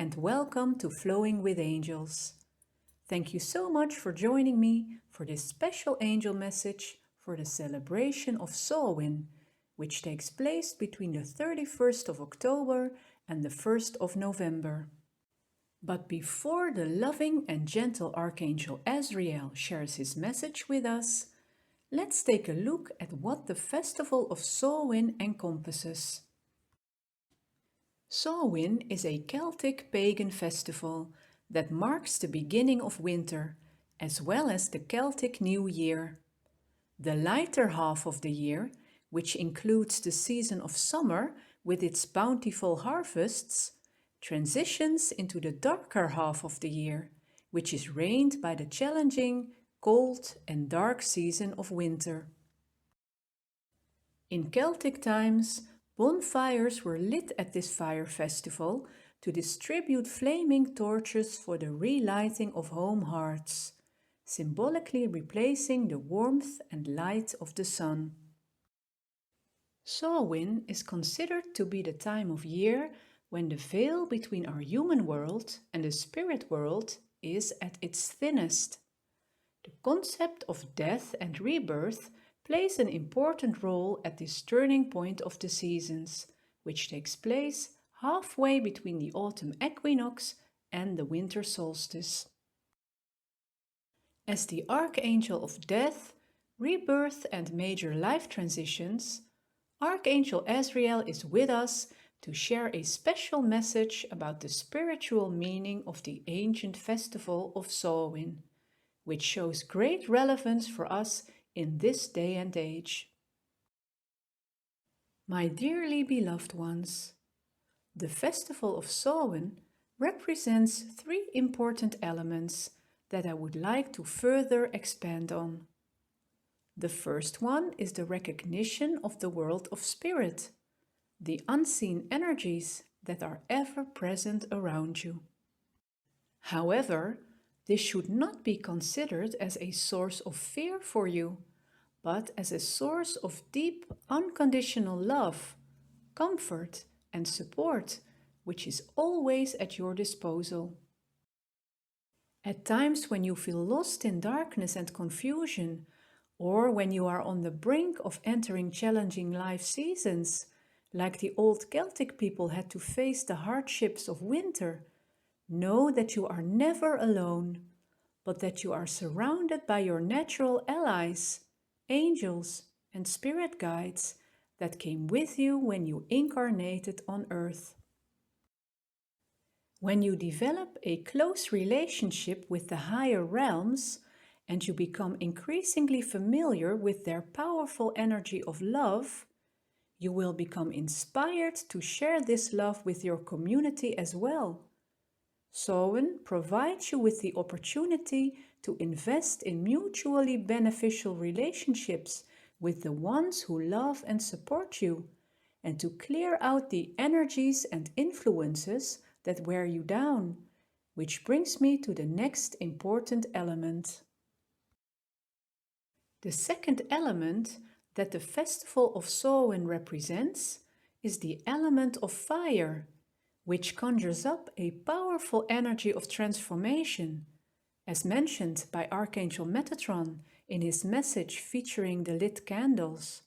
and welcome to Flowing with Angels. Thank you so much for joining me for this special angel message for the celebration of Samhain, which takes place between the 31st of October and the 1st of November. But before the loving and gentle Archangel Azrael shares his message with us, let's take a look at what the festival of Samhain encompasses. Samhain is a Celtic pagan festival that marks the beginning of winter, as well as the Celtic New Year. The lighter half of the year, which includes the season of summer with its bountiful harvests, transitions into the darker half of the year, which is reigned by the challenging, cold and dark season of winter. In Celtic times, bonfires were lit at this fire festival to distribute flaming torches for the relighting of home hearths, symbolically replacing the warmth and light of the sun. Samhain is considered to be the time of year when the veil between our human world and the spirit world is at its thinnest. The concept of death and rebirth plays an important role at this turning point of the seasons, which takes place halfway between the autumn equinox and the winter solstice. As the Archangel of Death, Rebirth and major life transitions, Archangel Azrael is with us to share a special message about the spiritual meaning of the ancient festival of Samhain, which shows great relevance for us in this day and age. My dearly beloved ones, the festival of Samhain represents three important elements that I would like to further expand on. The first one is the recognition of the world of spirit, the unseen energies that are ever present around you. However, this should not be considered as a source of fear for you, but as a source of deep, unconditional love, comfort, and support, which is always at your disposal. At times when you feel lost in darkness and confusion, or when you are on the brink of entering challenging life seasons, like the old Celtic people had to face the hardships of winter, know that you are never alone, but that you are surrounded by your natural allies, angels and spirit guides that came with you when you incarnated on earth. When you develop a close relationship with the higher realms and you become increasingly familiar with their powerful energy of love, you will become inspired to share this love with your community as well. Samhain provides you with the opportunity to invest in mutually beneficial relationships with the ones who love and support you, and to clear out the energies and influences that wear you down, which brings me to the next important element. The second element that the festival of Samhain represents is the element of fire, which conjures up a powerful energy of transformation, as mentioned by Archangel Metatron in his message featuring the lit candles.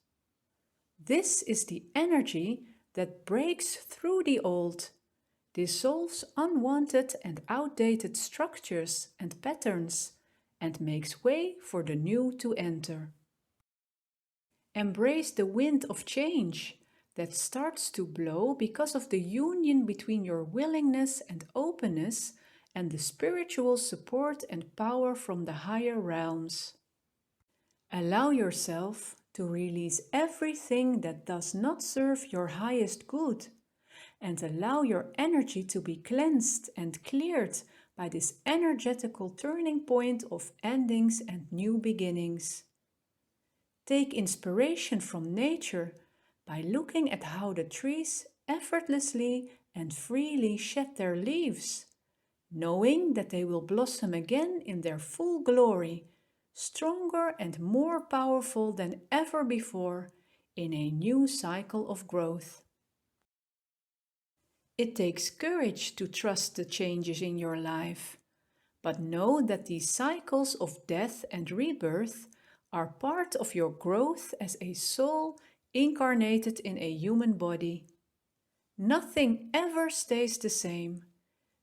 This is the energy that breaks through the old, dissolves unwanted and outdated structures and patterns, and makes way for the new to enter. Embrace the wind of change that starts to blow because of the union between your willingness and openness and the spiritual support and power from the higher realms. Allow yourself to release everything that does not serve your highest good, and allow your energy to be cleansed and cleared by this energetical turning point of endings and new beginnings. Take inspiration from nature by looking at how the trees effortlessly and freely shed their leaves, knowing that they will blossom again in their full glory, stronger and more powerful than ever before, in a new cycle of growth. It takes courage to trust the changes in your life, but know that these cycles of death and rebirth are part of your growth as a soul incarnated in a human body. Nothing ever stays the same.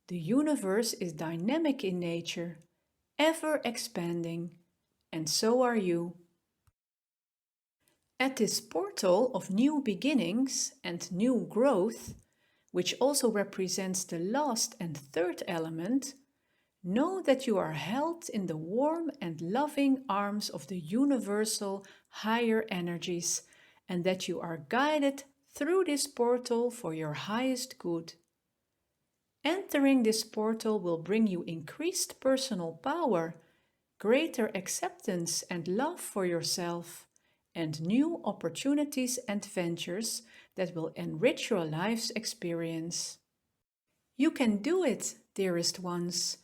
The universe is dynamic in nature, ever expanding, and so are you. At this portal of new beginnings and new growth, which also represents the last and third element, know that you are held in the warm and loving arms of the universal higher energies and that you are guided through this portal for your highest good. Entering this portal will bring you increased personal power, greater acceptance and love for yourself, and new opportunities and ventures that will enrich your life's experience. You can do it, dearest ones.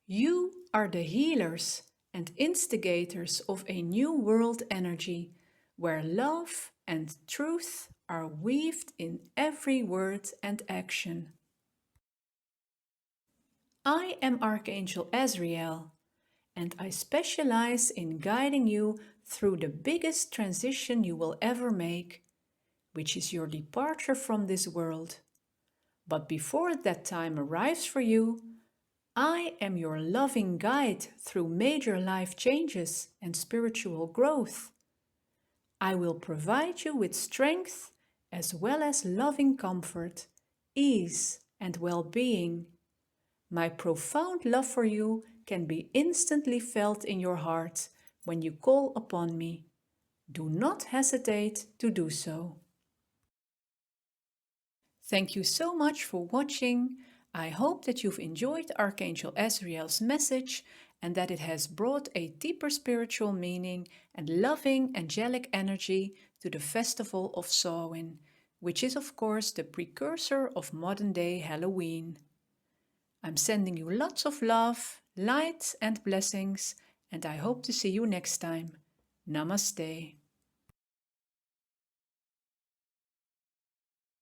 You are the healers and instigators of a new world energy, where love and truth are weaved in every word and action. I am Archangel Azrael, and I specialize in guiding you through the biggest transition you will ever make, which is your departure from this world. But before that time arrives for you, I am your loving guide through major life changes and spiritual growth. I will provide you with strength as well as loving comfort, ease, and well-being. My profound love for you can be instantly felt in your heart when you call upon me. Do not hesitate to do so. Thank you so much for watching. I hope that you've enjoyed Archangel Azrael's message and that it has brought a deeper spiritual meaning and loving angelic energy to the festival of Samhain, which is of course the precursor of modern-day Halloween. I'm sending you lots of love, light and blessings, and I hope to see you next time. Namaste.